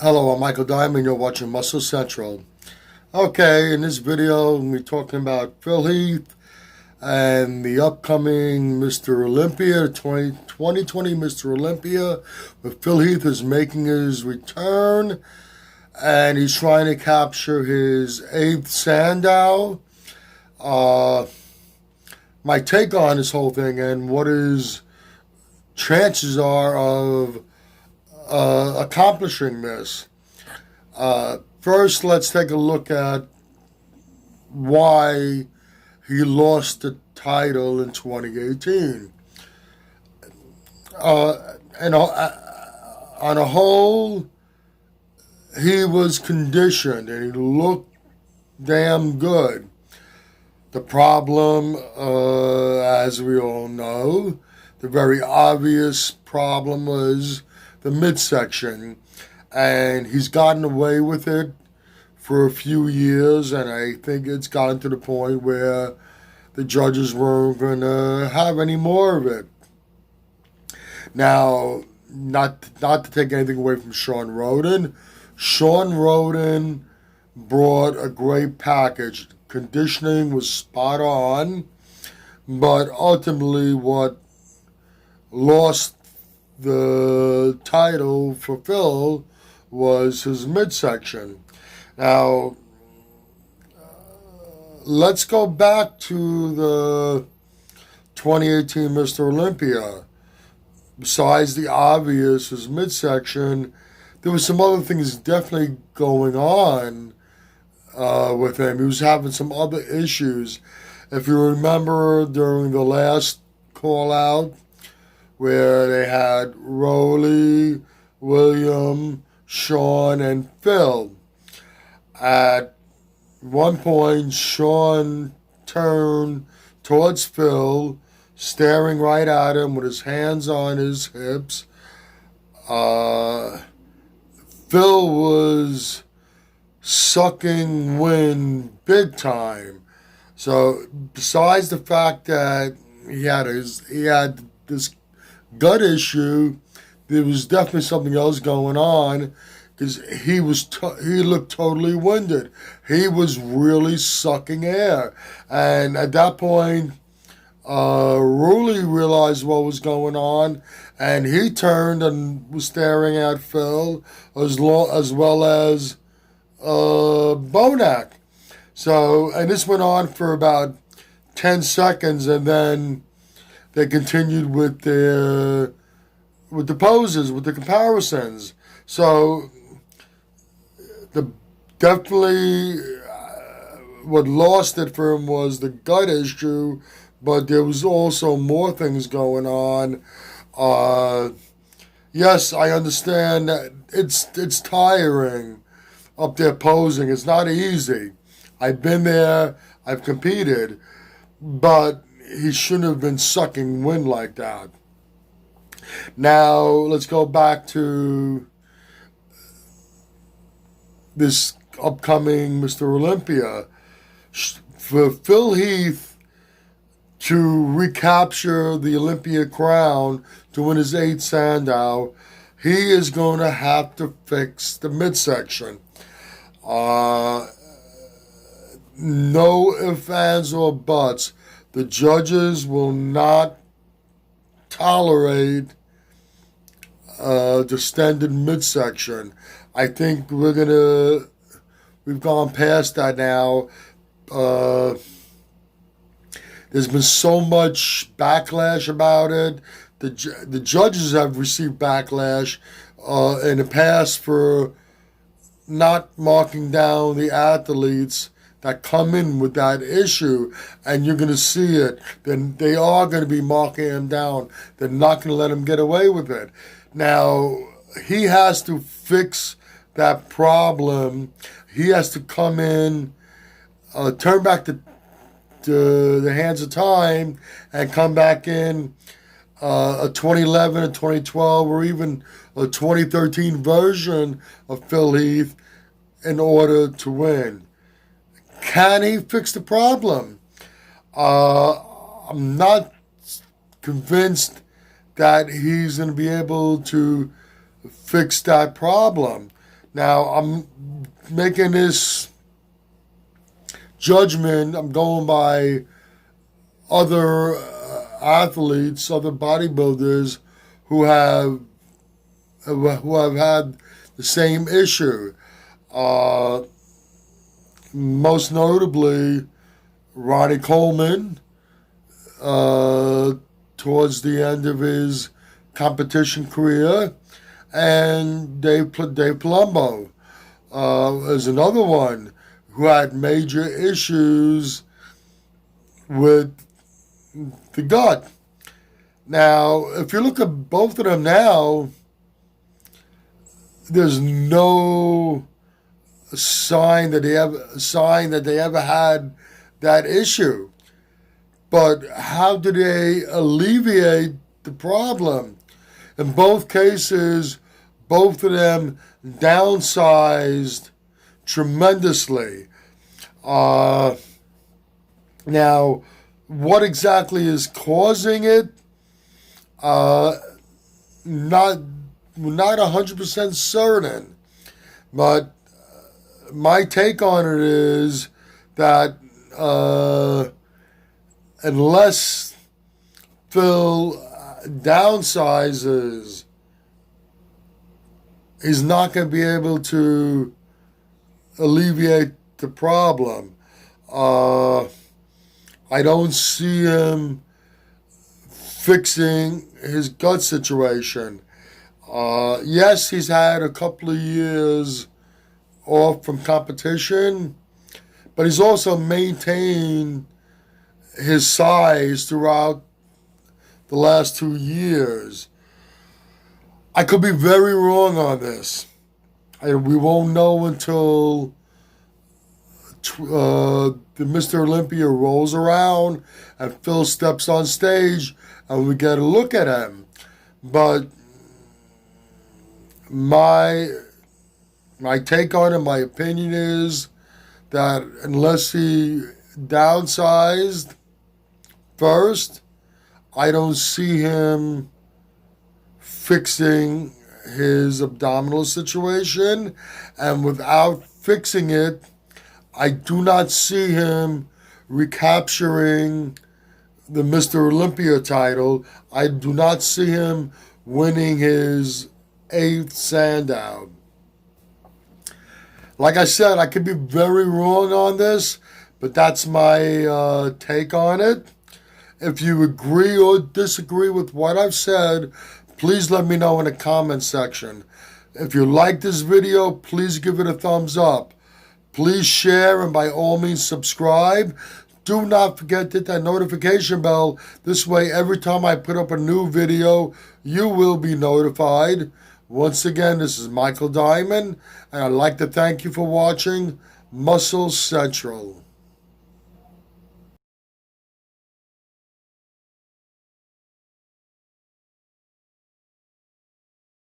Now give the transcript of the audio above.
Hello, I'm Michael Diamond. You're watching Muscle Central. Okay, in this video, we're talking about Phil Heath and the upcoming Mr. Olympia, 2020 Mr. Olympia, where Phil Heath is making his return and he's trying to capture his eighth Sandow. My take on this whole thing and what his chances are of accomplishing this. First, let's take a look at why he lost the title in 2018. On a whole, he was conditioned and he looked damn good. The problem, as we all know, the very obvious problem was the midsection, and he's gotten away with it for a few years, and I think it's gotten to the point where the judges weren't going to have any more of it. Now, not to take anything away from Sean Roden, Sean Roden brought a great package. Conditioning was spot on, but ultimately what lost the title for Phil was his midsection. Now, let's go back to the 2018 Mr. Olympia. Besides the obvious, his midsection, there was some other things definitely going on with him. He was having some other issues. If you remember during the last call out, where they had Rolly, William, Sean, and Phil. At one point, Sean turned towards Phil, staring right at him with his hands on his hips. Phil was sucking wind big time. So besides the fact that he had this gut issue, there was definitely something else going on because he looked totally winded. He was really sucking air, and at that point, Rulli realized what was going on, and he turned and was staring at Phil as well as Bonac. So, and this went on for about 10 seconds, and then they continued with the poses, with the comparisons. So, definitely what lost it for him was the gut issue, but there was also more things going on. Yes, I understand that it's tiring up there posing. It's not easy. I've been there. I've competed, but he shouldn't have been sucking wind like that. Now, let's go back to this upcoming Mr. Olympia. For Phil Heath to recapture the Olympia crown to win his eighth Sandow, he is going to have to fix the midsection. No ifs, ands, or buts. The judges will not tolerate distended midsection. I think we've gone past that now. There's been so much backlash about it. The judges have received backlash in the past for not marking down the athletes that come in with that issue, and you're going to see it. Then they are going to be marking him down. They're not going to let him get away with it. Now, he has to fix that problem. He has to come in, turn back the hands of time, and come back in a 2011, a 2012, or even a 2013 version of Phil Heath in order to win. Can he fix the problem? I'm not convinced that he's going to be able to fix that problem. Now, I'm making this judgment, I'm going by other athletes, other bodybuilders who have had the same issue. Uh, Most notably, Ronnie Coleman, towards the end of his competition career, and Dave Palumbo is another one who had major issues with the gut. Now, if you look at both of them now, there's no sign that they ever had that issue. But how do they alleviate the problem? In both cases, both of them downsized tremendously. Now, what exactly is causing it? Not 100% certain, but my take on it is that unless Phil downsizes, he's not going to be able to alleviate the problem. I don't see him fixing his gut situation. Yes, he's had a couple of years off from competition, but he's also maintained his size throughout the last 2 years. I could be very wrong on this. We won't know until the Mr. Olympia rolls around and Phil steps on stage and we get a look at him. But my take on it, my opinion is that unless he downsized first, I don't see him fixing his abdominal situation. And without fixing it, I do not see him recapturing the Mr. Olympia title. I do not see him winning his 8th Sandown. Like I said, I could be very wrong on this, but that's my take on it. If you agree or disagree with what I've said, please let me know in the comment section. If you like this video, please give it a thumbs up. Please share and by all means subscribe. Do not forget to hit that notification bell. This way, every time I put up a new video, you will be notified. Once again, this is Michael Diamond, and I'd like to thank you for watching Muscle Central.